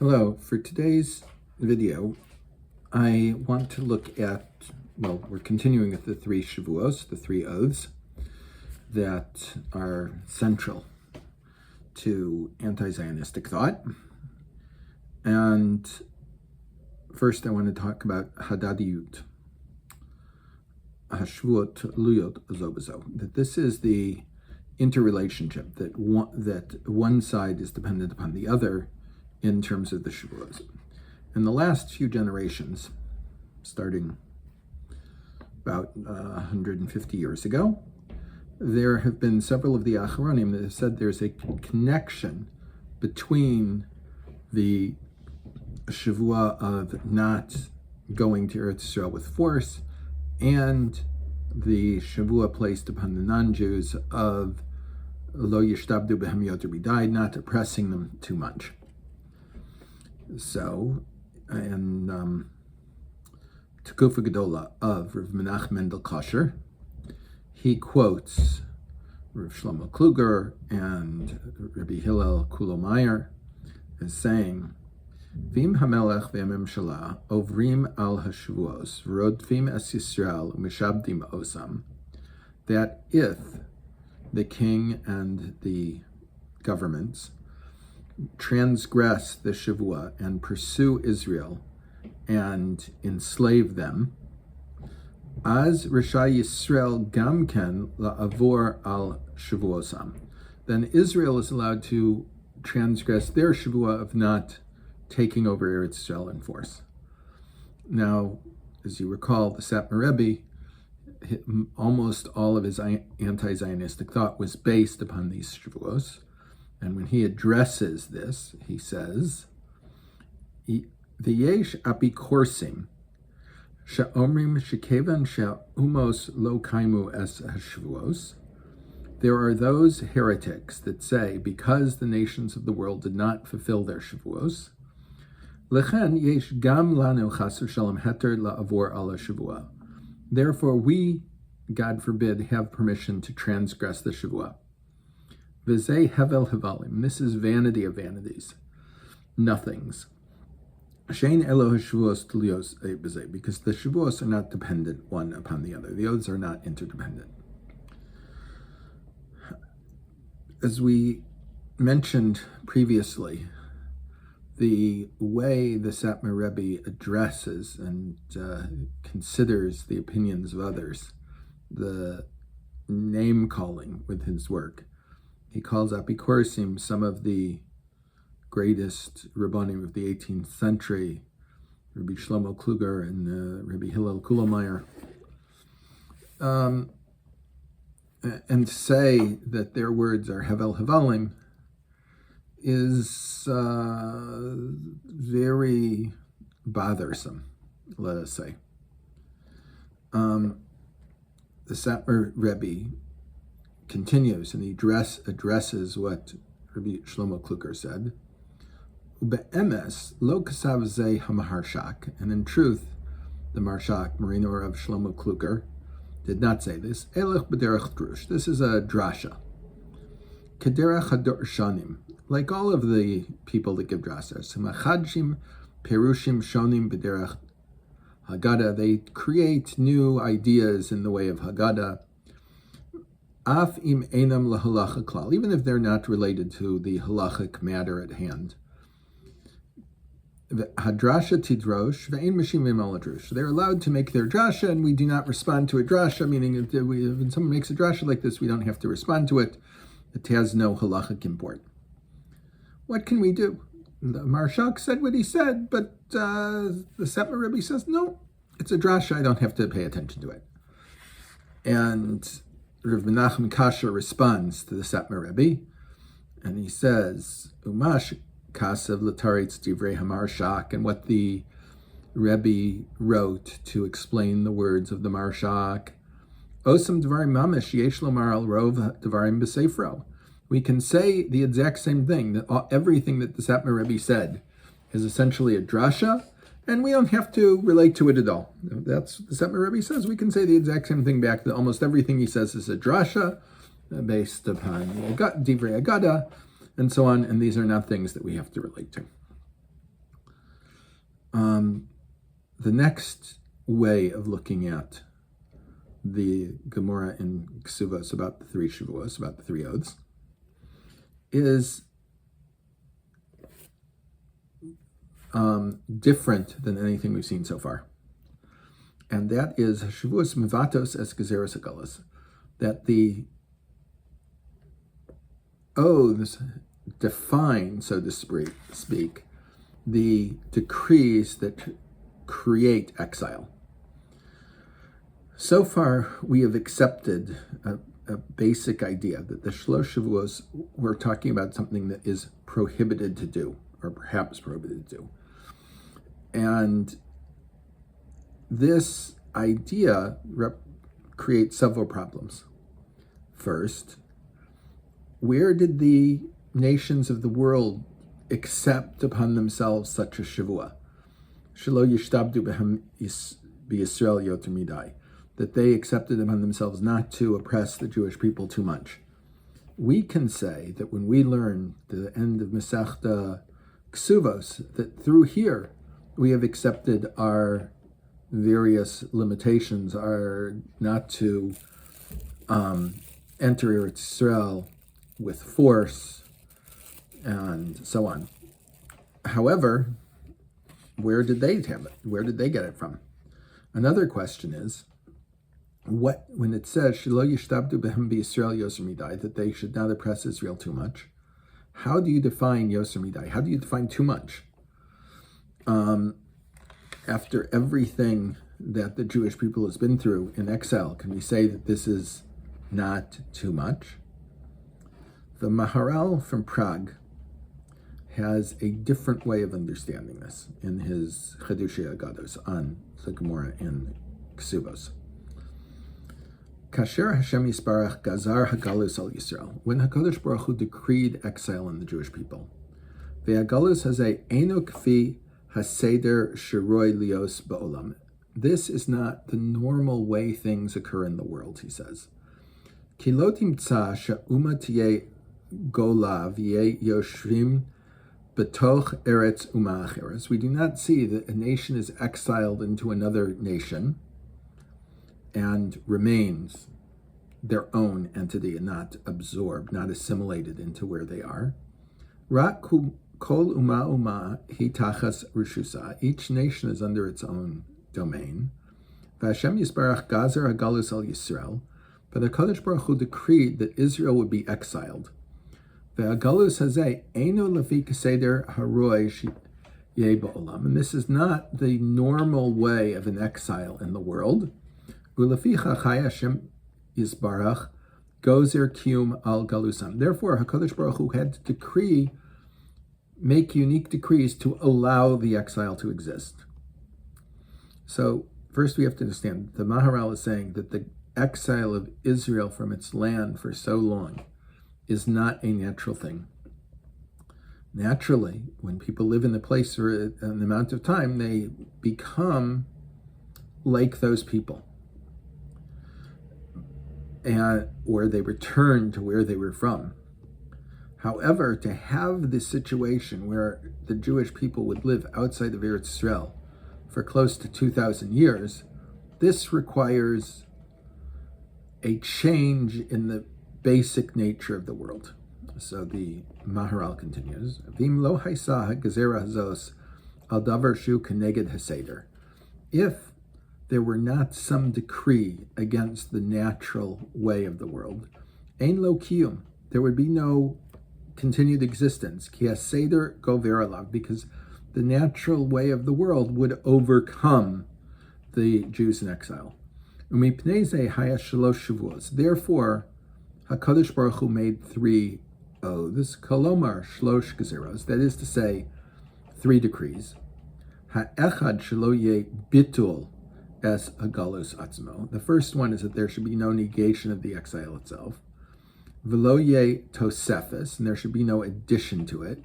Hello, for today's video, I want to look at, we're continuing with the three Shavuos, the three oaths that are central to anti-Zionistic thought. And first I want to talk about hadadiyut, השבועות, תלויות, זו בזו, that this is the interrelationship, that one side is dependent upon the other in terms of the Shavuos. In the last few generations, starting about 150 years ago, there have been several of the Acharonim that have said there's a connection between the Shavua of not going to Eretz Israel with force and the Shavua placed upon the non-Jews of lo yishtabdu behem yoter b'dai, not oppressing them too much. So, in Tekufa Agdula of Rabbi Menachem Kasher, he quotes Rav Shlomo Clogger and Rabbi Kolomayער as saying, המלך והממשלה עוברים על השבועות, ורודפים את ישראל ומשעבדים אותם, that if the king and the governments transgress the Shavua and pursue Israel and enslave them, as rashai Yisrael gamken לעבור al Shavuotam, then Israel is allowed to transgress their Shavua of not taking over Eretz Israel in force. Now, as you recall, the Satmar Rebbe, almost all of his anti-Zionistic thought was based upon these Shavuos. And when he addresses this, he says, V'yesh apikorsim she'omrim shekevan she'umos lo kaimu es hashvuos. There are those heretics that say, because the nations of the world did not fulfill their Shavuos, lechen yesh gam lanu chas v'shalom heter la'avor ala Shavua. Therefore, we, God forbid, have permission to transgress the Shavua. V'zeh hevel hevalim. This is vanity of vanities, nothings. Shein elo hashavuos tluos b'zeh, because the Shavuos are not dependent one upon the other. The oaths are not interdependent. As we mentioned previously, the way the Satmar Rebbe addresses and considers the opinions of others, the name calling with his work, he calls apikorsim some of the greatest Rabbanim of the 18th century, Rabbi Shlomo Clogger and Rabbi Kolomayער, and say that their words are hevel hevalim is very bothersome, let us say. The Satmar Rebbe continues, and he addresses what Rabbi Shlomo Clogger said. Ube'emes lo kasav ze hamaharshak, and in truth, the Marshak, Marino of Shlomo Clogger, did not say this. Elech b'derech drush. This is a drasha. Kederech hadorshanim, like all of the people that give drashas. Machadshim perushim shonim b'derech Haggadah. They create new ideas in the way of Haggadah. Af im einam lahalacha klal, even if they're not related to the halachic matter at hand. Hadrasha tidrosh ve'ein meshimim al hadrush. They're allowed to make their drasha, and we do not respond to a drasha, meaning if when someone makes a drasha like this, we don't have to respond to it. It has no halachic import. What can we do? The Marshak said what he said, but the Satmar Rebbe says, no, it's a drasha, I don't have to pay attention to it. And Rabbi Menachem Kasher responds to the Satmar Rebbe, and he says, Umash kasav l'taritz divrei hamarshak, and what the Rebbe wrote to explain the words of the Marshak. Osam dvarim mamish yesh lomar al rov dvarim b'seifro. We can say the exact same thing, that everything that the Satmar Rebbe said is essentially a drasha, and we don't have to relate to it at all. That's the Satmar Rebbe says. We can say the exact same thing back. That almost everything he says is a drasha based upon divrei agada, and so on. And these are not things that we have to relate to. The next way of looking at the Gemara in Ksuvos about the three Shavuos, about the three oaths, is different than anything we've seen so far. And that is Shavuos Mevatos es Gezeros HaGalus, that the oaths define, so to speak, the decrees that create exile. So far, we have accepted a basic idea that the Shlosh Shavuos, we're talking about something that is prohibited to do, or perhaps prohibited to do. And this idea creates several problems. First, where did the nations of the world accept upon themselves such a Shavua? Shelo yishtabdu b'Yisrael yoter midai, that they accepted upon themselves not to oppress the Jewish people too much. We can say that when we learn the end of Masechta Ksuvos, that through here we have accepted our various limitations, are not to enter Eretz Israel with force and so on. However, where did they have it? Where did they get it from? Another question is, when it says Shelo yishtabdu behem b'Yisrael yoser midai, that they should not oppress Israel too much, how do you define yoser midai? How do you define too much? After everything that the Jewish people has been through in exile, can we say that this is not too much? The Maharal from Prague has a different way of understanding this in his Chedushei Agados on the Gemara in Ksuvos. Kasher Hashem Yisbarach Gazar Hagalus al Yisrael, when HaKadosh Baruch Hu decreed exile on the Jewish people, Ve'agalus hazeh eino kfi haseder shiroi lios ba'olam. This is not the normal way things occur in the world, he says. Ki lo timtza she'uma tiye gola v'yeh yoshvim betoch eretz uma acheres. We do not see that a nation is exiled into another nation and remains their own entity and not absorbed, not assimilated into where they are. Rak kol uma hi tachas rishusa. Each nation is under its own domain. V'Hashem Yisbarach gazer hagalus al Yisrael. But the Kadosh Baruch Hu decreed that Israel would be exiled. Ve'agalus hazeh eino lefi keseder haroi yeh ba'olam. And this is not the normal way of an exile in the world. Uleficha chay Hashem Yisbarach gozer kiyum al galusam. Therefore, HaKadosh Baruch Hu had to make unique decrees to allow the exile to exist. So first we have to understand, the Maharal is saying that the exile of Israel from its land for so long is not a natural thing. Naturally, when people live in a place for an amount of time, they become like those people, or they return to where they were from. However, to have this situation where the Jewish people would live outside of Eretz Israel for close to 2,000 years, this requires a change in the basic nature of the world. So the Maharal continues, Vim lo haisa ha'gezera hazos al davar shu keneged haseder. If there were not some decree against the natural way of the world, ein lo kiyum, there would be no continued existence, ki haseder gover alav, because the natural way of the world would overcome the Jews in exile. Umipnei zeh haya shalosh shavuos. Therefore, HaKadosh Baruch Hu made 3 oaths, Kolomayar shlosh gezeros, that is to say, 3 decrees. Ha'echad shelo yeh bitul es hagalus atzmo. The first one is that there should be no negation of the exile itself. V'lo yeh tosefes, and there should be no addition to it.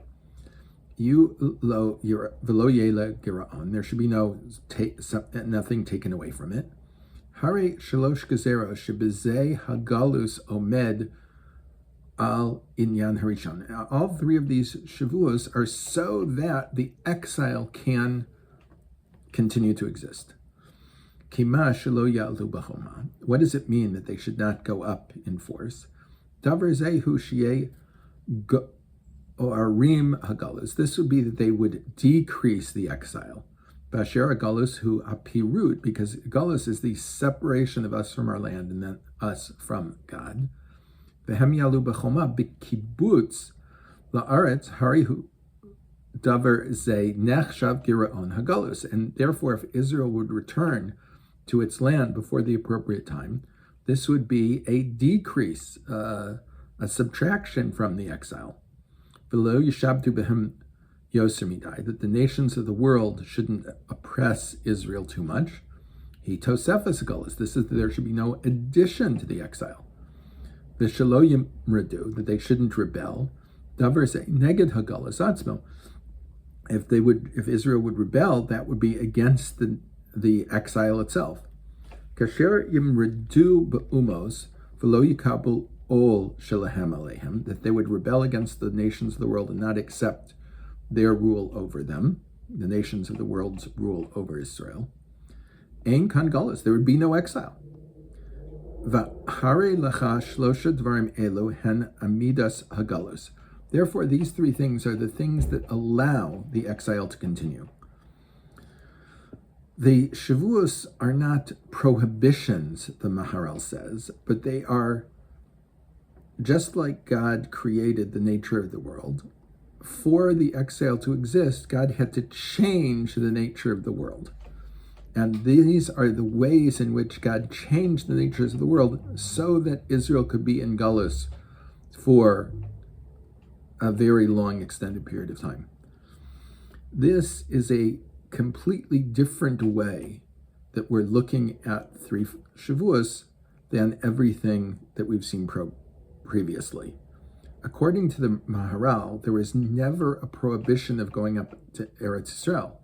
V'lo yeh legiraon, there should be nothing taken away from it. Hare shalosh gezeros shebezeh hagalus omed al inyan harishon. All 3 of these shavuos are so that the exile can continue to exist. Kima shelo ya'alu b'choma. What does it mean that they should not go up in force? Davar zehu sheyeh oarim hagalus. This would be that they would decrease the exile. Basher galus hu apirut, because galus is the separation of us from our land and then us from God. Vehem yalu b'choma b'kibbutz la'aretz harihu davar ze nechshav giraon hagalus. And therefore, if Israel would return to its land before the appropriate time, this would be a decrease, a subtraction from the exile. V'lo yishabtu behem yoser midai, that the nations of the world shouldn't oppress Israel too much. He tosefes galus. This is that there should be no addition to the exile. V'shelo yimredu, that they shouldn't rebel. Davar ze neged hagalus atzmo. If Israel would rebel, that would be against the exile itself. Kasher yimredu be'umos v'lo yikabel ol shelahem alehem, that they would rebel against the nations of the world and not accept their rule over them, the nations of the world's rule over Israel. Ein kan galus, there would be no exile. V'harei lacha shlosha dvarim elu hen amidas hagalus. Therefore, these three things are the things that allow the exile to continue. The Shavuos are not prohibitions, the Maharal says, but they are, just like God created the nature of the world, for the exile to exist, God had to change the nature of the world. And these are the ways in which God changed the natures of the world so that Israel could be in Galus for a very long, extended period of time. This is a completely different way that we're looking at three Shavuos than everything that we've seen previously. According to the Maharal, there was never a prohibition of going up to Eretz Yisrael.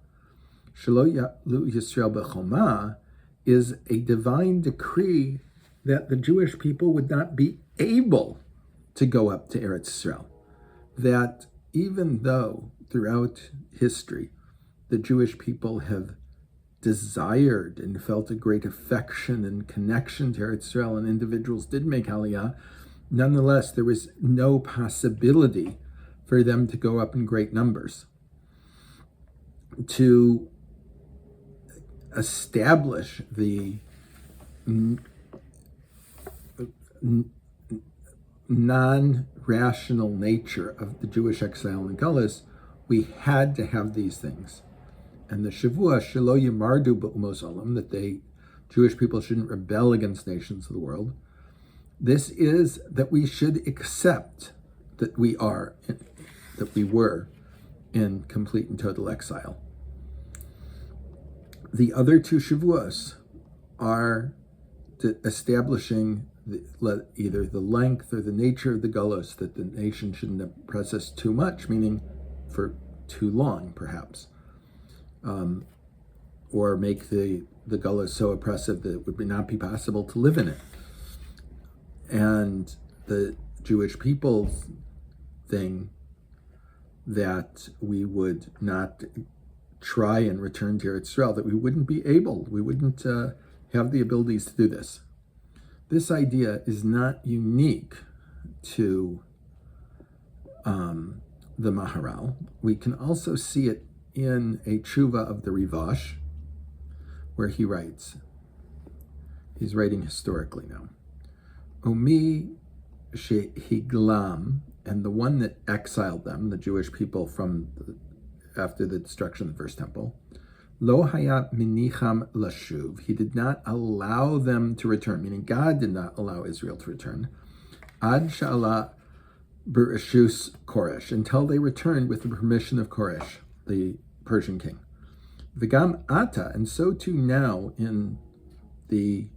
Shelo ya'alu Yisrael b'choma is a divine decree that the Jewish people would not be able to go up to Eretz Yisrael. That even though throughout history the Jewish people have desired and felt a great affection and connection to Eretz Yisrael, and individuals did make Aliyah, nonetheless there was no possibility for them to go up in great numbers. To establish the non-rational nature of the Jewish exile in Galus, we had to have these things. And the Shavua, Shelo Yimardu B'umos Olam, that Jewish people shouldn't rebel against nations of the world, this is that we should accept that we were in complete and total exile. The other two Shavuos are establishing either the length or the nature of the Galus, that the nation shouldn't oppress us too much, meaning for too long, perhaps, or make the Galus so oppressive that it would not be possible to live in it. And the Jewish people's thing that we would not try and return to Eretz Yisrael, that we wouldn't have the abilities to do this. This idea is not unique to the Maharal. We can also see it in a tshuva of the Rivash, where he writes, he's writing historically now, Umi shehiglam, and the one that exiled them, the Jewish people after the destruction of the first temple, lo hayat minicham lashuv, he did not allow them to return, meaning God did not allow Israel to return, ad sha'ala b'reshus Koresh, until they returned with the permission of Koresh, the Persian king. V'gam ata, and so too now in the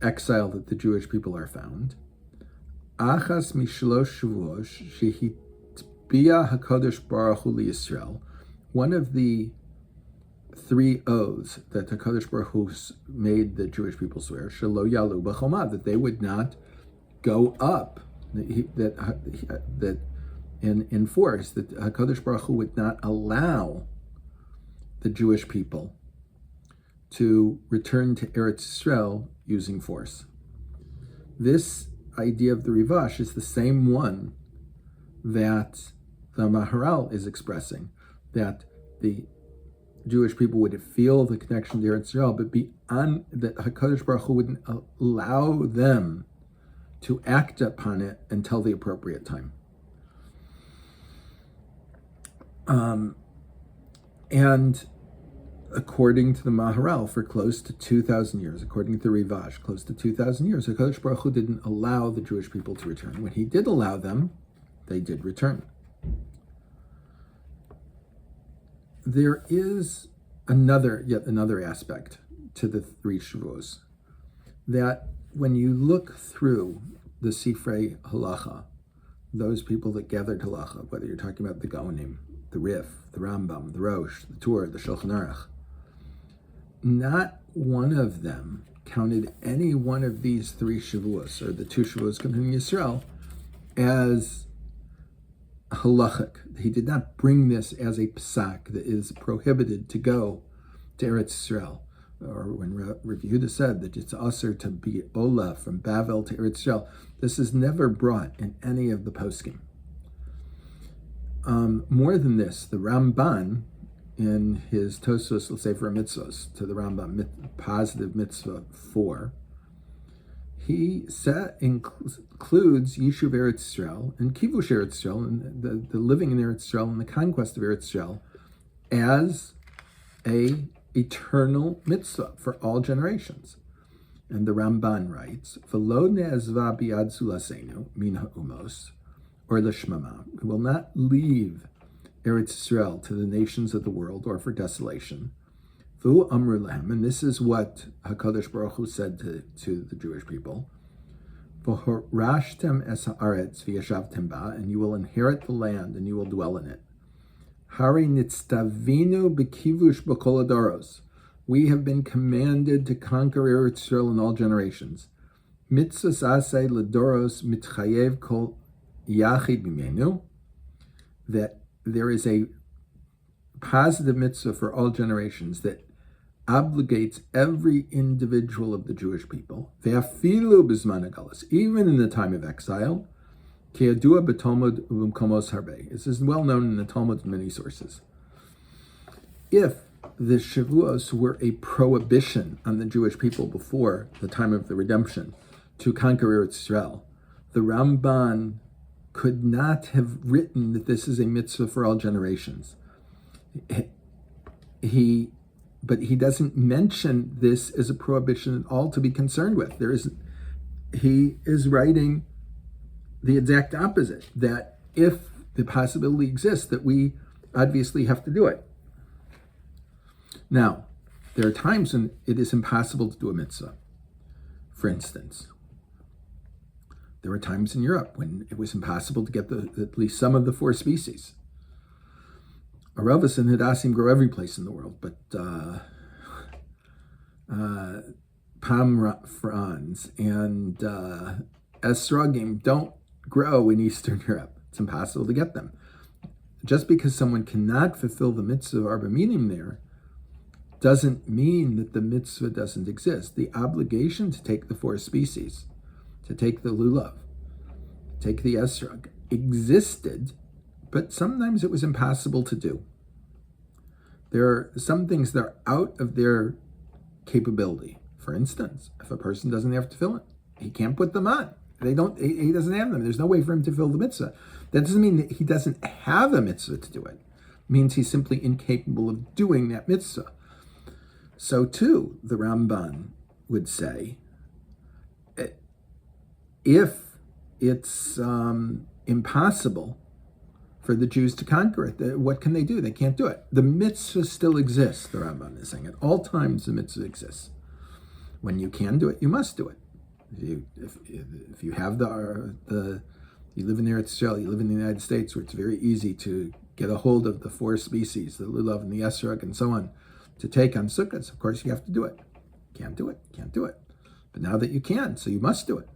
exile that the Jewish people are found, achas mishlosh shavuos shehitbiya HaKadosh Baruch Hu liYisrael, one of the three oaths that HaKadosh Baruch Hu made the Jewish people swear, shelo yalu b'choma, that they would not go up, that in force, that HaKadosh Baruch Hu would not allow the Jewish people to return to Eretz Israel using force. This idea of the Rivash is the same one that the Maharal is expressing, that the Jewish people would feel the connection to Eretz Israel, but that HaKadosh Baruch Hu wouldn't allow them to act upon it until the appropriate time. And according to the Maharal, for close to 2,000 years, according to the Rivash, close to 2,000 years, HaKadosh Baruch Hu didn't allow the Jewish people to return. When he did allow them, they did return. There is yet another aspect to the three Shavuos, that when you look through the Sifrei Halacha, those people that gathered Halacha, whether you're talking about the Gaonim, the Rif, the Rambam, the Rosh, the Tur, the Shulchan Aruch, not one of them counted any one of these three Shavuos, or the two Shavuos concerning Yisrael, as halachic. He did not bring this as a psak that is prohibited to go to Eretz Israel. Or when Rabbi Yehuda said that it's usher to be Ola from Bavel to Eretz Israel, this is never brought in any of the poskim. More than this, the Ramban, in his Tosos L'Sefer Mitzvos, to the Rambam, positive mitzvah 4, he includes Yishuv Eretz Israel and Kivush Eretz Israel, and the living in Eretz Israel and the conquest of Eretz Israel, as a eternal mitzvah for all generations. And the Ramban writes, V'lo ne'ezva biyad zulasenu min ha'umos, or l'shmama, we will not leave Eretz Israel to the nations of the world or for desolation. V'hu amru lehem, and this is what HaKadosh Baruch Hu said to the Jewish people, V'horashtem es ha'aretz v'yashavtem ba, and you will inherit the land and you will dwell in it. Hari nitztavinu b'kivush b'kol hadoros, we have been commanded to conquer Eretz Israel in all generations. Mitzvahs asay l'doros mitchayev kol yachid b'menu, that there is a positive mitzvah for all generations that obligates every individual of the Jewish people, ve'afilu b'zman hagalus, even in the time of exile, ke'yadua b'talmud u'b'mkomos harbe. This is well known in the Talmud in many sources. If the Shavuos were a prohibition on the Jewish people before the time of the redemption to conquer Eretz Israel, the Ramban could not have written that this is a mitzvah for all generations. But he doesn't mention this as a prohibition at all to be concerned with. He is writing the exact opposite, that if the possibility exists, that we obviously have to do it. Now, there are times when it is impossible to do a mitzvah. For instance, there were times in Europe when it was impossible to get at least some of the 4 species. Aravas and Hadassim grow every place in the world, but palm fronds and esrogim don't grow in Eastern Europe. It's impossible to get them. Just because someone cannot fulfill the mitzvah of Arba Minim there doesn't mean that the mitzvah doesn't exist. The obligation to take the 4 species, to take the lulav, take the esrog, existed, but sometimes it was impossible to do. There are some things that are out of their capability. For instance, if a person doesn't have tefillin, he can't put them on. He doesn't have them. There's no way for him to fulfill the mitzvah. That doesn't mean that he doesn't have a mitzvah to do it. It means he's simply incapable of doing that mitzvah. So too, the Ramban would say, if it's impossible for the Jews to conquer it, what can they do? They can't do it. The mitzvah still exists, the Ramban is saying. At all times, the mitzvah exists. When you can do it, you must do it. If you have you live in Eretz Israel, you live in the United States, where it's very easy to get a hold of the 4 species, the lulav and the esrog and so on, to take on sukkahs, of course you have to do it. Can't do it. But now that you can, so you must do it.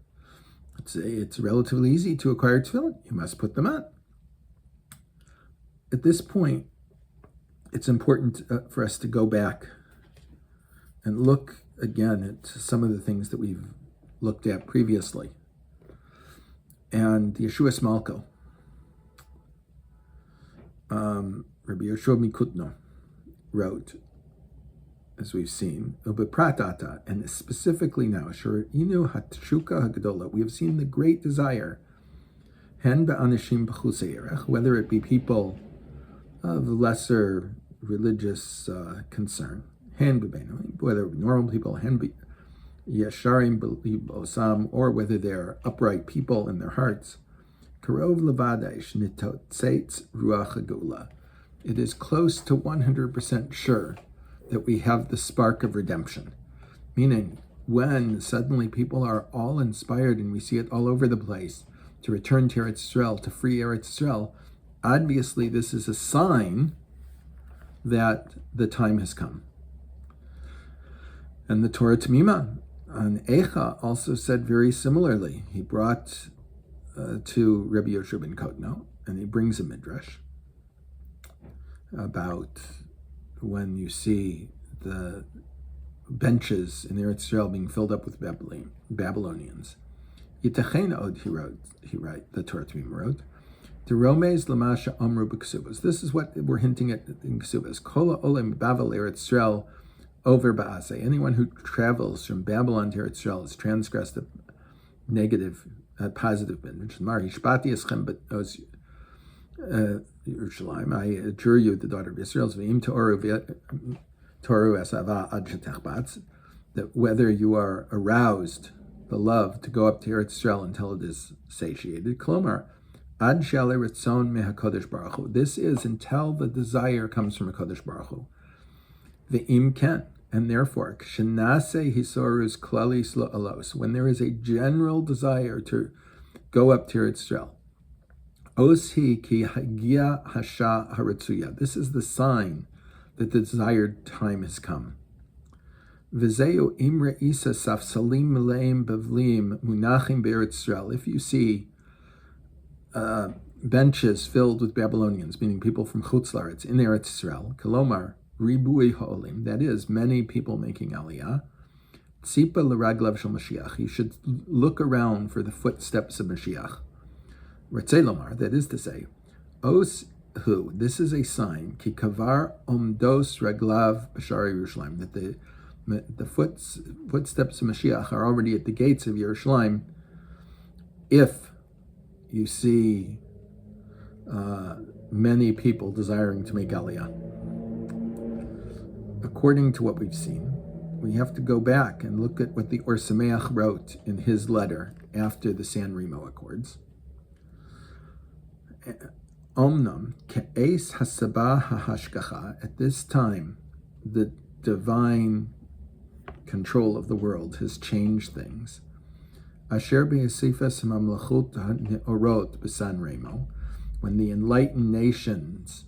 It's relatively easy to acquire tefillin. You must put them on. At this point, it's important for us to go back and look again at some of the things that we've looked at previously. And Yeshua Smalko, Rabbi Yeshua Mikutno wrote, as we've seen, Ubepratata, and specifically now, Inu Hatshuka HaGedolah, we have seen the great desire, Hen Ba'anishim B'chusei, whether it be people of lesser religious concern, Hen B'beinu, whether normal people, Hen Yesharim B'osam, or whether they're upright people in their hearts, Karov Levadeish Nitotzeitz Ruach HaGedolah. It is close to 100% sure that we have the spark of redemption. Meaning, when suddenly people are all inspired, and we see it all over the place, to return to Eretz Israel, to free Eretz Israel, obviously this is a sign that the time has come. And the Torah Tamima on Eicha also said very similarly. He brought to Rabbi Yoshua ben Kotno, and he brings a midrash about when you see the benches in Eretz Israel being filled up with Babylonians. Yitachen od, he wrote, the Torah Tamim wrote, Deromez lamasha amru b'ksubas. This is what we're hinting at in Ksubas. Kola olem Bavel Eretz Israel over ba'aseh. Anyone who travels from Babylon to Eretz Israel has transgressed a negative, positive bin. Mar hishpati eschem b'oz Yerushalayim, I adjure you, the daughter of Israel, that whether you are aroused, beloved, to go up to Eretz Israel until it is satiated. Kolomayar, ad she'aleh ratzon meHaKadosh Baruch Hu. This is until the desire comes from HaKadosh Baruch Hu. Ve'im ken, and therefore, kshenase hisorus klalis lo'alos, when there is a general desire to go up to Eretz Israel. Oshi ki hagia hasha haratzuya. This is the sign that the desired time has come. V'zeu imre isa safsalim meleim bavlim munachim be'eretz Israel. If you see benches filled with Babylonians, meaning people from Chutz La'aretz in Eretz Israel, Kolomayar ribui ha'olim, that is, many people making aliyah, tzipa l'raglav shel Mashiach. You should look around for the footsteps of Mashiach. Retsei lomar, that is to say, os hu, this is a sign, ki kavar omdos raglav b'shari Yerushalayim, that the footsteps of Mashiach are already at the gates of Yerushalayim. If you see many people desiring to make aliyah, according to what we've seen, we have to go back and look at what the Or Sameach wrote in his letter after the San Remo Accords. Omnam ke'es hasabah hahashgacha. At this time, the divine control of the world has changed things. Asher be'esifas mamlachut ne'orot b'San Remo, when the enlightened nations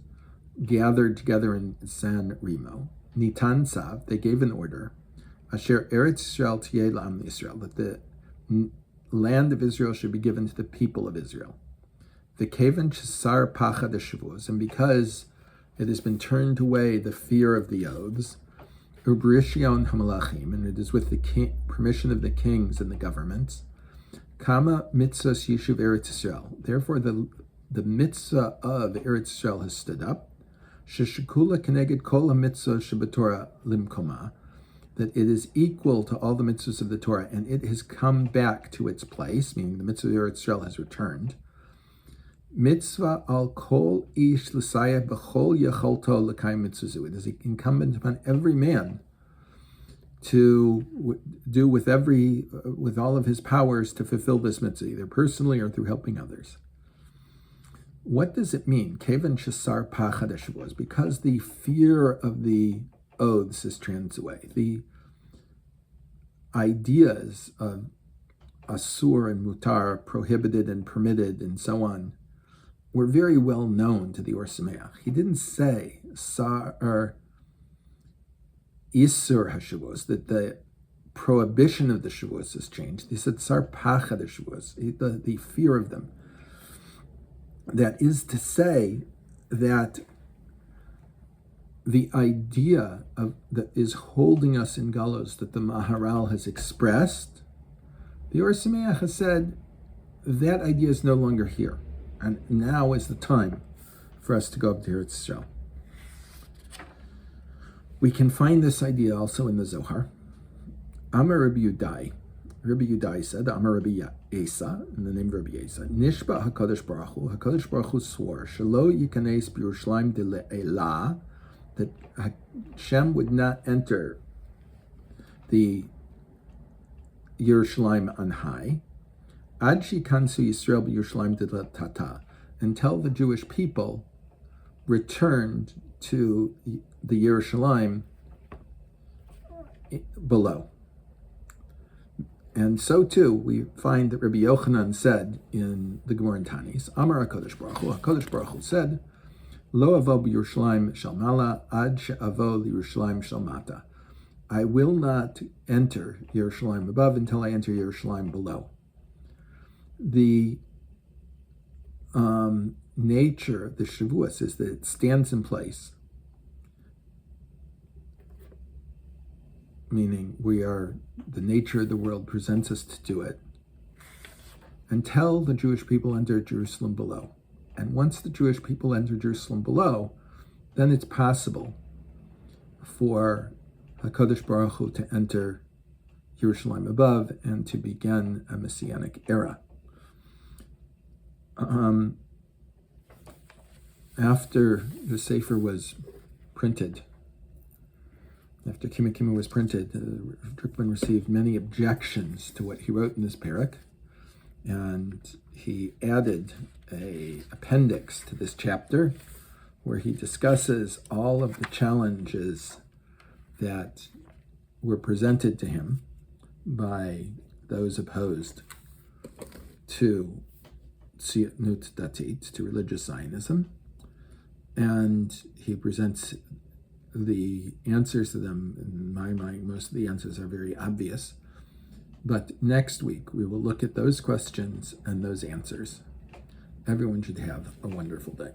gathered together in San Remo, nitan tzav, they gave an order. Asher Eretz Israel tiyeh la'am Yisrael, that the land of Israel should be given to the people of Israel. The kaven chesar pachad hashavos, and because it has been turned away the fear of the oaths, ubrishion hamalachim, and it is with the permission of the kings and the governments, kama mitzvahs yishuv Eretz Israel. Therefore, the mitzvah of Eretz Israel has stood up. Sheshikula keneged kol mitzvah shebetorah limkoma, that it is equal to all the mitzvahs of the Torah, and it has come back to its place, meaning the mitzvah of Eretz Israel has returned. Mitzvah al kol ish l'sayah b'chol yecholto l'kayim mitzvah. It is incumbent upon every man to do with all of his powers to fulfill this mitzvah, either personally or through helping others. What does it mean? Kevan shesar pachad hashavos, because the fear of the oaths is transferred away. The ideas of asur and mutar, prohibited and permitted, and so on, were very well known to the Or Sameach. He didn't say sar or isur hashavos, that the prohibition of the shavos has changed. He said sar pachad hashavos, the fear of them. That is to say that the idea of that is holding us in galus that the Maharal has expressed, the Or Sameach has said that idea is no longer here, and now is the time for us to go up to Eretz Yisrael. We can find this idea also in the Zohar. Amar Rabbi Yudai. Rabbi Yudai said, Amar Rabbi Esa, in the name of Rabbi Esa, Nishba HaKadosh Baruch Hu swore, Shelo Yikanes B'Yerushalayim de Le'elah, that Hashem would not enter the Yerushalayim on high, Ad Shikansu Yisrael B'Yerushalayim de Le'tata, until the Jewish people returned to the Yerushalayim below. And so too, we find that Rabbi Yochanan said in the Gemara in Tanis, Amar HaKadosh Baruch Hu said, Lo avo b'Yerushalayim shel mala ad she'avo l'Yerushalayim shel mata. I will not enter Yerushalayim above until I enter Yerushalayim below. The nature of the Shavuos is that it stands in place, meaning the nature of the world presents us to do it, until the Jewish people enter Jerusalem below. And once the Jewish people enter Jerusalem below, then it's possible for HaKadosh Baruch Hu to enter Yerushalayim above and to begin a Messianic era. After the Sefer was printed, after Kima Kima was printed, Dripman received many objections to what he wrote in this parak, and he added an appendix to this chapter where he discusses all of the challenges that were presented to him by those opposed to Tzniut Datit, to religious Zionism, and he presents the answers to them. In my mind, most of the answers are very obvious. But next week, we will look at those questions and those answers. Everyone should have a wonderful day.